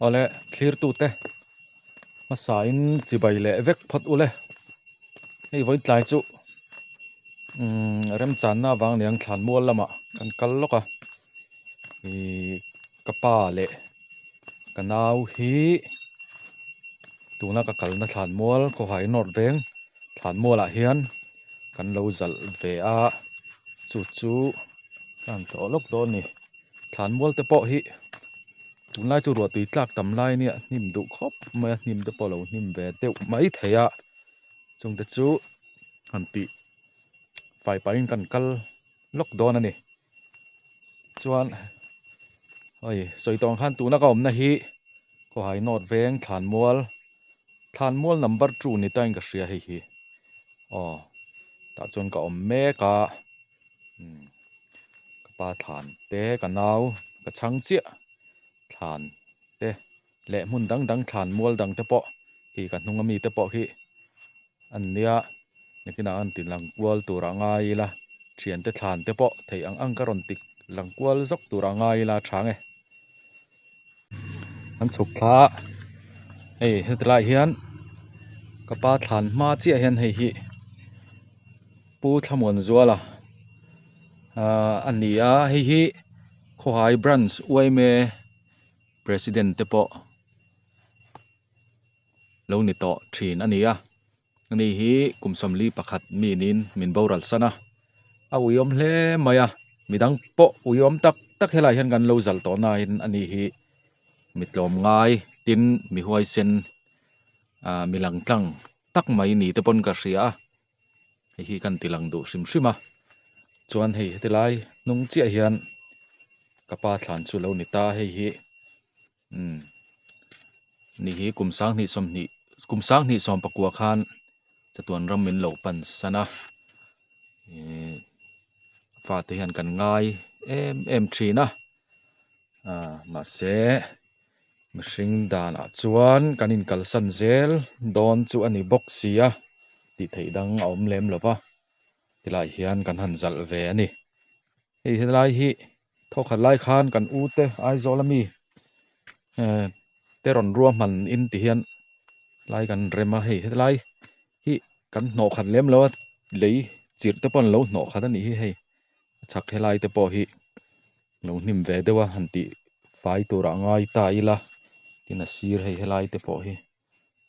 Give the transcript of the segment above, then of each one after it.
ole clear tu te masa in chi bai le vek phat ule hei voi tlai chu rem chan na wang niang thlan mual lama kan kal loka i kapa le kanau hi tuna ka kalna thlan mual ko hai nor veng thlan mual ah hian kan lo zal ve a chu kan to lok do ni thlan mual te pawh hi tunlai chu ruat tui tlak tam lai nia hnim duh khawp mai hnim te pawh lo hnim ve deuh mai theia chung te chu han ti pai pai kan kal lok don ani chuan oi soitong khan tuna ka om na hi ko hai not veng thlan mual number 2 ni tain ka hria hei hi ta chuan ka om me ka pa thlan te ka nau ka chang chia thlan te le mun dang dang thlan mual dang te pawh hi ka hnunga mi te pawh hi an nia nikina an tin lang kual tura ngai la thian te thlan te pawh thei ang ka ron tik lang kual zok tura ngai la thange an chuk thla ei hetlai hian ka pa thlan ma chia hian hei hi pu thamon zuala ania hei hi khohai branch uaime president te pawh lo ni to thin ania ani hi kumsamli pakhat mi nin min boral sana a uyom hle maya midang pawh uyom tak tak helai hian kan lo zal to na in ani hi mitlom ngai tin mi huai sen milang tlang tak mai ni te pon ka hria hi kan tilang du hrim hrim a chuan hei hetilai nung chia hian kapa thlan chu lo ni ta hei hi ni hi kumsang ni som pakua khan chatuan ram min lo pan sana fa te hian kan ngai em thina ma se mihring dan ah chuan kanin kalsan zel don chu ani boxia ti theidang a awm lem lova tilai hian kan han zal ve ani hei helai hi thokhat lai khan kan u te aizolami te ron ruam man in ti hian lai kan rema hei helai hi kan hno khat lem lo lei chir te pon lo hno khat ani hi hei chak helai te pawh hi lo hnim ve dewa han ti fai tura ngai ta ila tin a sir hei helai te pawh hi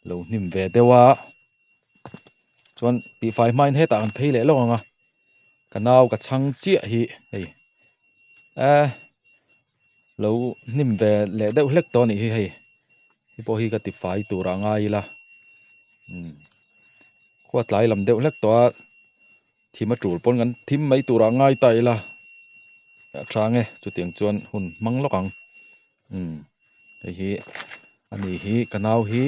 lo hnim ve dewa chuan ti fai main heta kan phei le lawanga kanau ka chang chia hi hei lo hnim ve le deuh hlek to ni hi hei hi pawh hi ka ti fai tura ngai la khuat lai lam deuh hlek to a thima tul pon kan thim mai tura ngai ta ila thange chu tiang chuan hun mang lokang hei hi ani hi kanau hi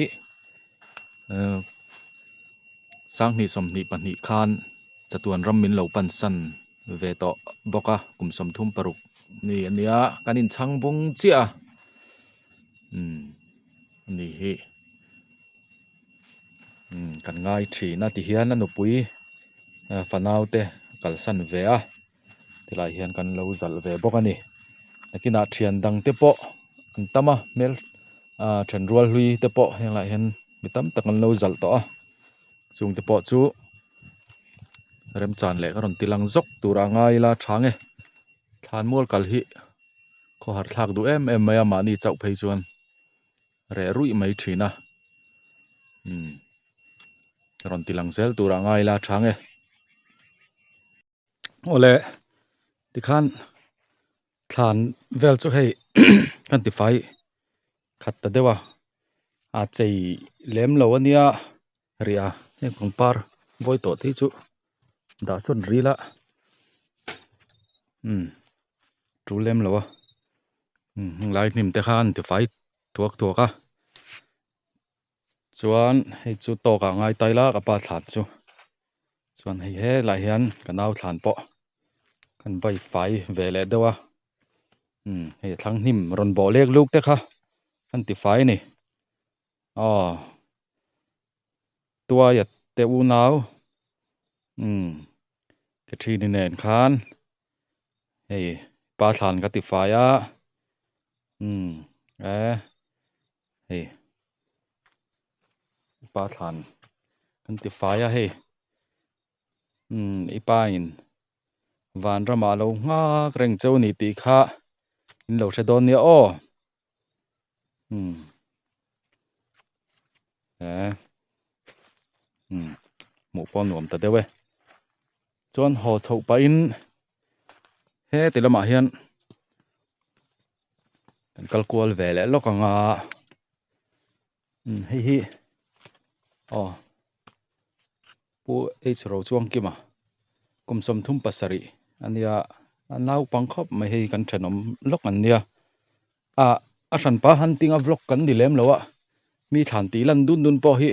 sang ni som ni pahnih khan chatuan ram min lo pan san ve to boka kumsom thum paruk ni ania kanin chang bung chia ni hi kan ngai thina ti hian anu pui fanau te kalsan ve a tilai hian kan lo zal ve bawk ani akina thian dang te pawh an tama mel then rual hlui te pawh helai hian mitam tak an lo zal to a chung te pawh chu rem chan le ka ron tilang zok tura ngai la thange thlan mual kal hi kho har thlak du em maya mani chau phei chuan re rui mai thina ron tilang zel tura ngai la thange ole tikhan thlan vel chu hei kan ti fai khat ta dewa a chei lem lo ania ria he pangpar voi to thi chu da son rila tru lem lo a lai hnim te khan ti fai thuak a chuan hei chu to ka ngai taila ka pa thlan chu chuan hei he lai hian kanau thlan pawh kan vai fai ve le dewa hei thlang hnim ron bo lek luk te kha kan ti fai ni tua ya te u nau cái thi ni nen khan hei pa thlan ka ti fai a pa than kan ti faya he ipa in van rama lo nga reng cheu ni ti kha in lo thadon nia o mu pon nuam ta dewe chuan ho chho pa in he tilama hian kan kalkual ve le lokanga hi pu h ro chuang kima kumsom thum pasari ania anau pangkhop mai hei kan thenom lok an nia a than pa hunting a vlog kan ni lem lowa mi than ti lan dun po hi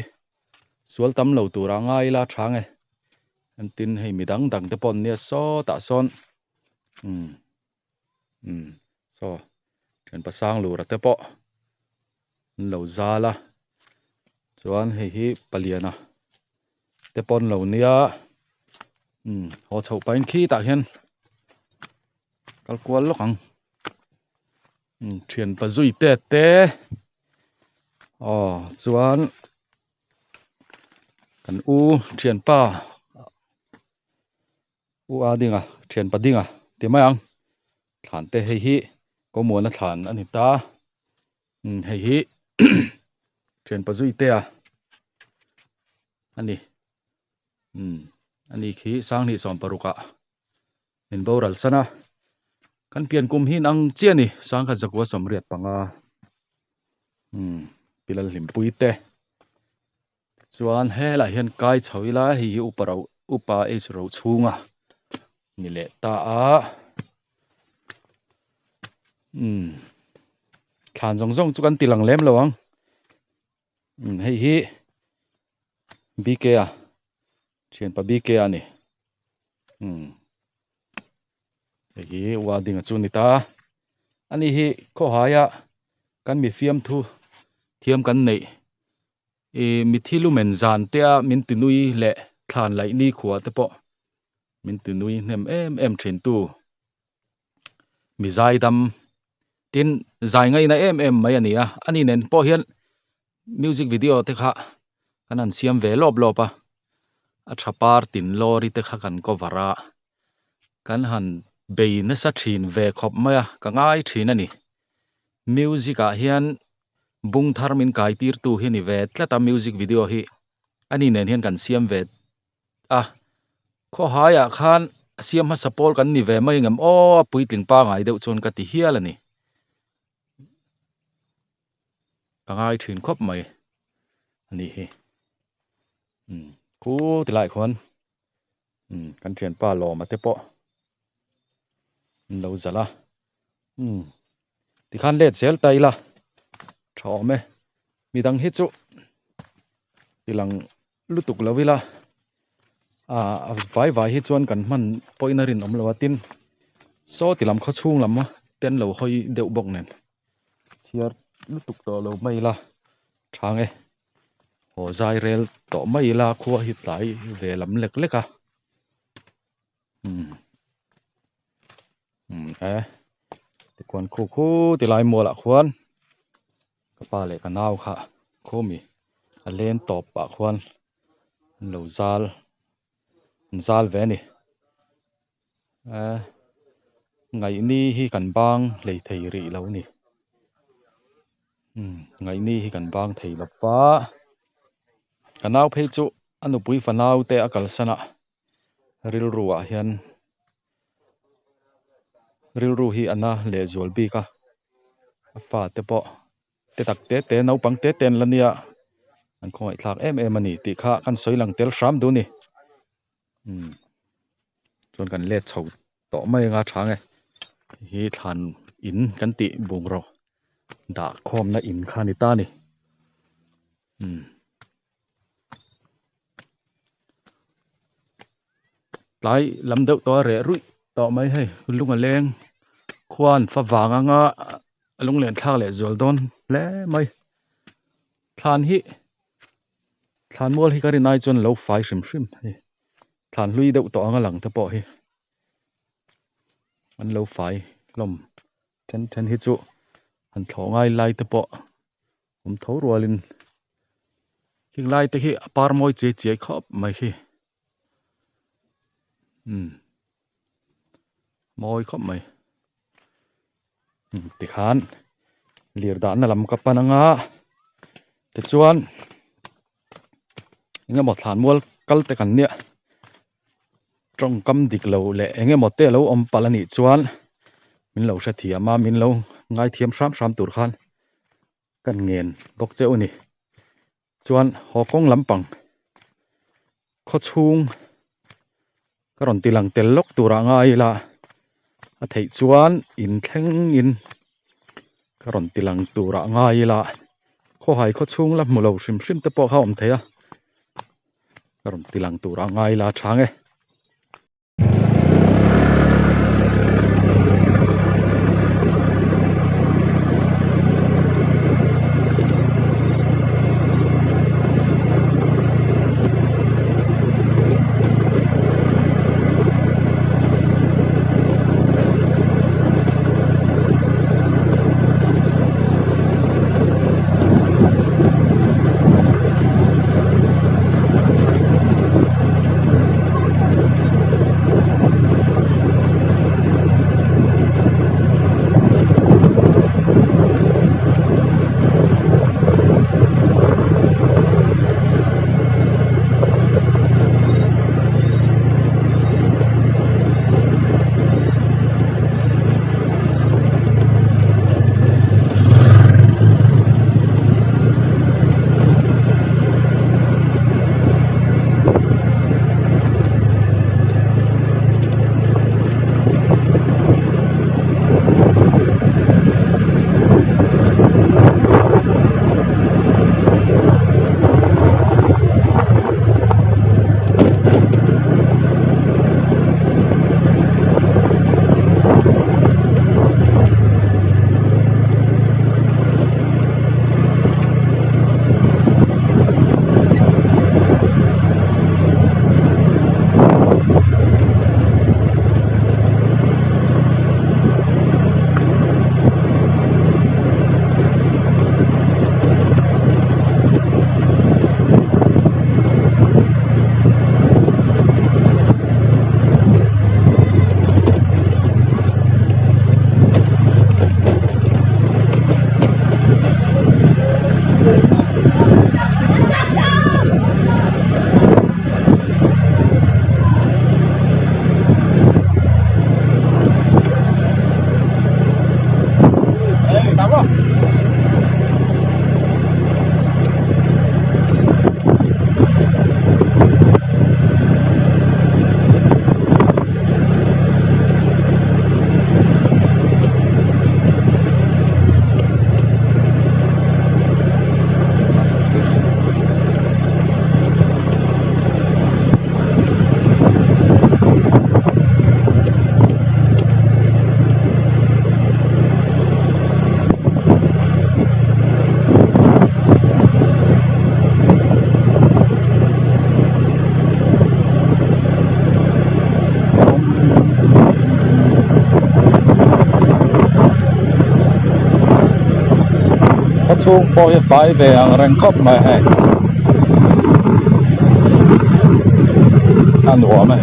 sual tam lo tura ngai la thange an tin hei midang dang te pon nia so ta son so thian pasang lu ra te po lo zala chuan hei hi paliana te pon lo nia ho chho pain khi ta hian kalkual lokang thian pa zui te chuan kan thian pa a dinga thian pa dinga ti mai ang than te hei hi ko mo na than ani ta hei hi thian pa zui te ani ani khi sang ni som paruka in boral sana kan pian kum hin ang chiani sang kha zakwa somriat panga pilal hlim pui te chuan hela hian kai chhoila hi upa h ro chhunga ni le ta than zong chu kan tilang lem lawang hei hi bk thian pa bk ani hei hi wading chu ni ta ani hi kho haya kan mi fiam thu thiam kan nei mi thilu men zan te min tinui le thlan lai ni khuwa te po min tinui hnem em thin tu mi zai dam tin zai ngai na em mai ania ani nen po hian music video te kha kanan siam ve lop a thapar tin lori te kha kan ko vara kan han bei na sa thin ve khop maya ka ngai thin ani music a hian bung thar min kai tir tu hi ni ve tlata music video hi ani nen hian kan siam ve kho haya khan siam ha sapol kan ni ve mai ngam puitling pa ngai deuh chon ka ti hial ani ka ngai thin khop mai ani hi ku ti lai khon kan thian pa lo ma te po lo zala ti khan let sel taila thome midang hi chu tilang lutuk lovila vai hi chuan kan man poina rin om lowatin so tilam kho chung lama ten lo hoi deuh bok nen chiar lutuk to lo mai la thange ho zai rel to mai la khuwa hi tlai ve lam lek leka ti kon khu ti lai mo la khwan ka pa le ka naw kha khomi a len top pa khwan lo zal ve ni ngai ni hi kan bang lei thei ri lo ni ngai ni hi kan bang thei lo pa kanaw phei chu anu pui fanaw te akal sana ril ruwa hian ril ru hi ana le zol bi ka fa te po te tak te no pang te ten lania an khoi thlak em ani ti kha kan soilang tel shram du ni chon kan let chho to mai nga thange hi than in kan ti bung ro da khom na in khani ta ni lai lam deuh to re rui to mai hei lunga leng khwan fa wanga nga lung len thak le zol don le mai thlan mol hi kari nai chon lo fai hrim thlan hlui deuh to anga lang te po hi an lo fai lom ten hi chu an thlongai lai te po tho rualin lai te hi par moi che che khop mai hi moi khop mai ti khan lir da na lam ka pananga te chuan enge mo thlan mual kal te kan nia trong kam dik lo le enge mo te lo om palani chuan min lo hra thiama min lo ngai thiam hram tur khan kan ngen bok cheu ni chuan hawkong lampang khaw chhung karon tilang tel lok tura ngai la a thei chuan in thleng in karon tilang tura ngai la khaw hai khaw chhung la mulo hrim hrim te pawh kha om theia karon tilang tura ngai la thange chung po phải về rèn khóc mà hay ăn uống mà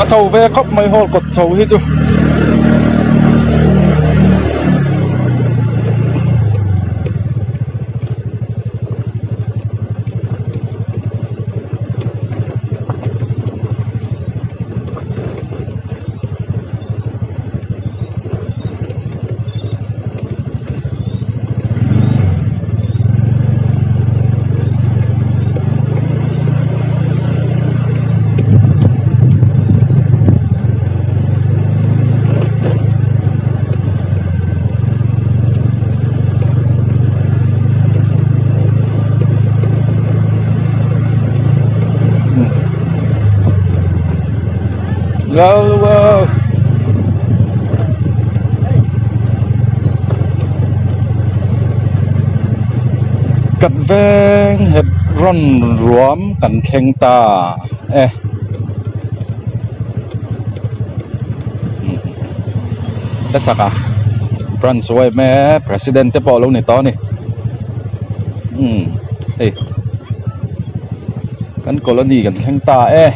chầu về khóc mấy hồ cột chầu hi chu lâu cắt ven hẹp run ruộng cắn khen ta chắc sao cả run xuôi mẹ president tiếp bỏ lâu này to này cắn colony cắn khen ta